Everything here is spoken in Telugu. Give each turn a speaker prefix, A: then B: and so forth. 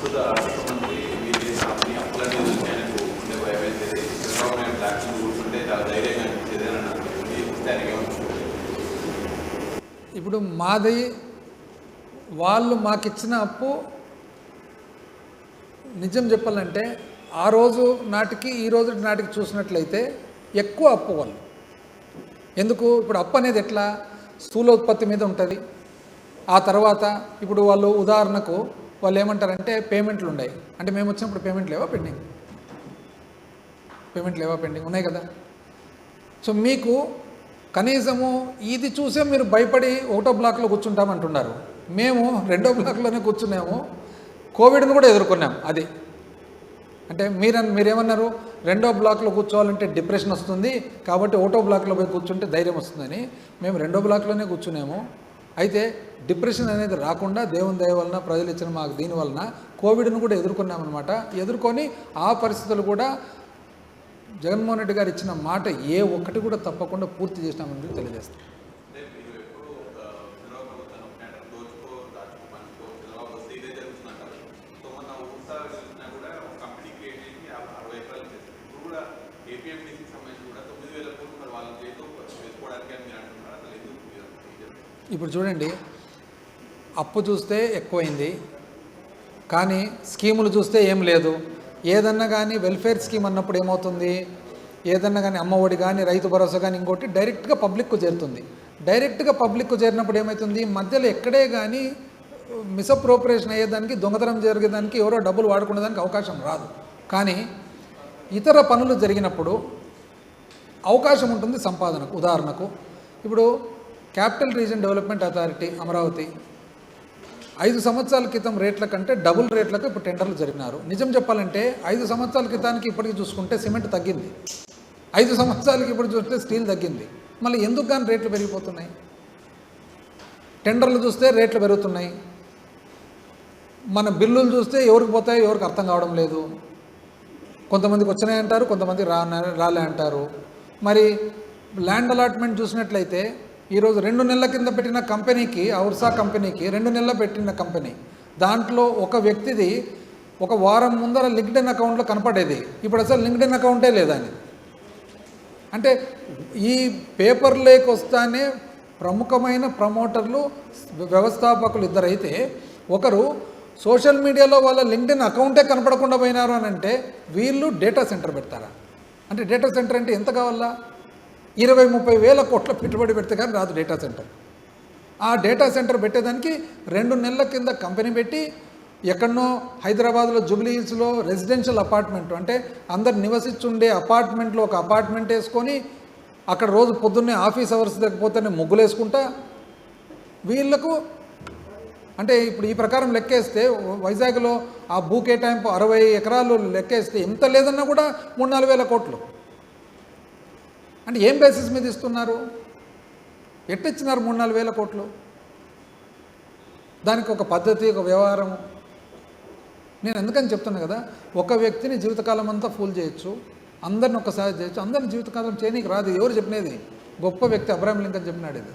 A: ప్రస్తుత ఆర్థిక మంత్రి అప్పులన్నీ ఆయనకు ఉండే భయం అయితే చంద్రబాబు నాయుడు యాక్షన్ కూర్చుంటే చాలా ధైర్యంగా అనిపించేది అని అన్నారు.
B: ఇప్పుడు మాది వాళ్ళు మాకిచ్చిన అప్పు నిజం చెప్పాలంటే ఆ రోజు నాటికి ఈ రోజు నాటికి చూసినట్లయితే ఎక్కువ అప్పు వాళ్ళు. ఎందుకు ఇప్పుడు అప్పు అనేది ఎట్లా స్థూలోత్పత్తి మీద ఉంటుంది. ఆ తర్వాత ఇప్పుడు వాళ్ళు ఉదాహరణకు వాళ్ళు ఏమంటారంటే పేమెంట్లు ఉన్నాయి అంటే మేము వచ్చినప్పుడు పేమెంట్ లేవా పెండింగ్ ఉన్నాయి కదా. సో మీకు కనీసము ఇది చూసే మీరు భయపడి ఒకటో బ్లాక్లో కూర్చుంటామంటున్నారు. మేము రెండో బ్లాక్లోనే కూర్చున్నాము, కోవిడ్ను కూడా ఎదుర్కొన్నాం. అది అంటే మీరేమన్నారు, రెండో బ్లాక్లో కూర్చోవాలంటే డిప్రెషన్ వస్తుంది కాబట్టి ఒకటో బ్లాక్లో పోయి కూర్చుంటే ధైర్యం వస్తుందని. మేము రెండో బ్లాక్లోనే కూర్చున్నాము. అయితే డిప్రెషన్ అనేది రాకుండా దేవుని దయ వలన ప్రజలు ఇచ్చిన మాకు దీని వలన కోవిడ్ను కూడా ఎదుర్కొన్నామన్నమాట. ఎదుర్కొని ఆ పరిస్థితులు కూడా జగన్మోహన్ రెడ్డి గారు ఇచ్చిన మాట ఏ ఒక్కటి కూడా తప్పకుండా పూర్తి చేసినామని తెలియజేస్తాం. ఇప్పుడు చూడండి, అప్పు చూస్తే ఎక్కువైంది కానీ స్కీములు చూస్తే ఏం లేదు. ఏదన్నా కానీ వెల్ఫేర్ స్కీమ్ అన్నప్పుడు ఏమవుతుంది, ఏదన్నా కానీ అమ్మఒడి కానీ రైతు భరోసా కానీ ఇంకోటి డైరెక్ట్గా పబ్లిక్కు చేరుతుంది. డైరెక్ట్గా పబ్లిక్కు చేరినప్పుడు ఏమవుతుంది, మధ్యలో ఎక్కడే కానీ మిస్అప్రోప్రియేషన్ అయ్యేదానికి, దొంగతనం జరిగేదానికి, ఎవరో డబ్బులు వాడుకునేదానికి అవకాశం రాదు. కానీ ఇతర పనులు జరిగినప్పుడు అవకాశం ఉంటుంది సంపాదనకు. ఉదాహరణకు ఇప్పుడు capital region development authority Amaravati 5 సంవత్సరాల క్రితం రేట్ల కంటే డబుల్ రేట్లకు ఇప్పుడు టెండర్లు జరిపినారు. నిజం చెప్పాలంటే 5 సంవత్సరాల క్రితానికి ఇప్పటికి చూసుకుంటే సిమెంట్ తగ్గింది, 5 సంవత్సరాలకి ఇప్పుడు చూస్తే స్టీల్ తగ్గింది. మళ్ళీ ఎందుకు కానీ రేట్లు పెరిగిపోతున్నాయి? టెండర్లు చూస్తే రేట్లు పెరుగుతున్నాయి, మన బిల్లులు చూస్తే ఎవరికి పోతాయో ఎవరికి అర్థం కావడం లేదు. కొంతమందికి వచ్చినాయి అంటారు, కొంతమంది రాలే అంటారు. మరి ల్యాండ్ అలాట్మెంట్ చూసినట్లయితే ఈరోజు 2 నెలల కింద పెట్టిన కంపెనీకి, ఔర్సా కంపెనీకి 2 నెలలు పెట్టిన కంపెనీ, దాంట్లో ఒక వ్యక్తిది ఒక వారం ముందర లింక్డ్ఇన్ అకౌంట్లో కనపడేది, ఇప్పుడు అసలు లింక్డ్ఇన్ అకౌంటే లేదని. అంటే ఈ పేపర్లోకి వస్తానే ప్రముఖమైన ప్రమోటర్లు, వ్యవస్థాపకులు ఇద్దరైతే ఒకరు సోషల్ మీడియాలో వాళ్ళ లింక్డ్ఇన్ అకౌంటే కనపడకుండా పోయినారు అని అంటే వీళ్ళు డేటా సెంటర్ పెడతారా? అంటే డేటా సెంటర్ అంటే ఎంత కావాలా? 20-30 వేల కోట్ల పెట్టుబడి పెడితే కానీ రాదు డేటా సెంటర్. ఆ డేటా సెంటర్ పెట్టేదానికి 2 నెలల కింద కంపెనీ పెట్టి ఎక్కడనో హైదరాబాద్లో జూబ్లీ హిల్స్లో రెసిడెన్షియల్ అపార్ట్మెంట్ అంటే అందరు నివసించుండే అపార్ట్మెంట్లో ఒక అపార్ట్మెంట్ వేసుకొని అక్కడ రోజు పొద్దున్నే ఆఫీస్ అవర్స్ దగ్గరపోతేనే ముగ్గులు వేసుకుంటా వీళ్లకు అంటే ఇప్పుడు ఈ ప్రకారం లెక్కేస్తే వైజాగ్లో ఆ భూ కేటాయింపు 60 ఎకరాలు లెక్కేస్తే ఎంత లేదన్నా కూడా 3-4 వేల కోట్లు. అంటే ఏం బేసిస్ మీద ఇస్తున్నారు? ఎట్టిచ్చినారు 3-4 వేల కోట్లు? దానికి ఒక పద్ధతి, ఒక వ్యవహారం. నేను ఎందుకని చెప్తున్నా కదా, ఒక వ్యక్తిని జీవితకాలం అంతా ఫూల్ చేయొచ్చు, అందరిని ఒక్కసారి చేయొచ్చు, అందరిని జీవితకాలం చేయనీకి రాదు. ఎవరు చెప్పినది? గొప్ప వ్యక్తి అబ్రహాం లింకన్ చెప్పినాడు ఇది.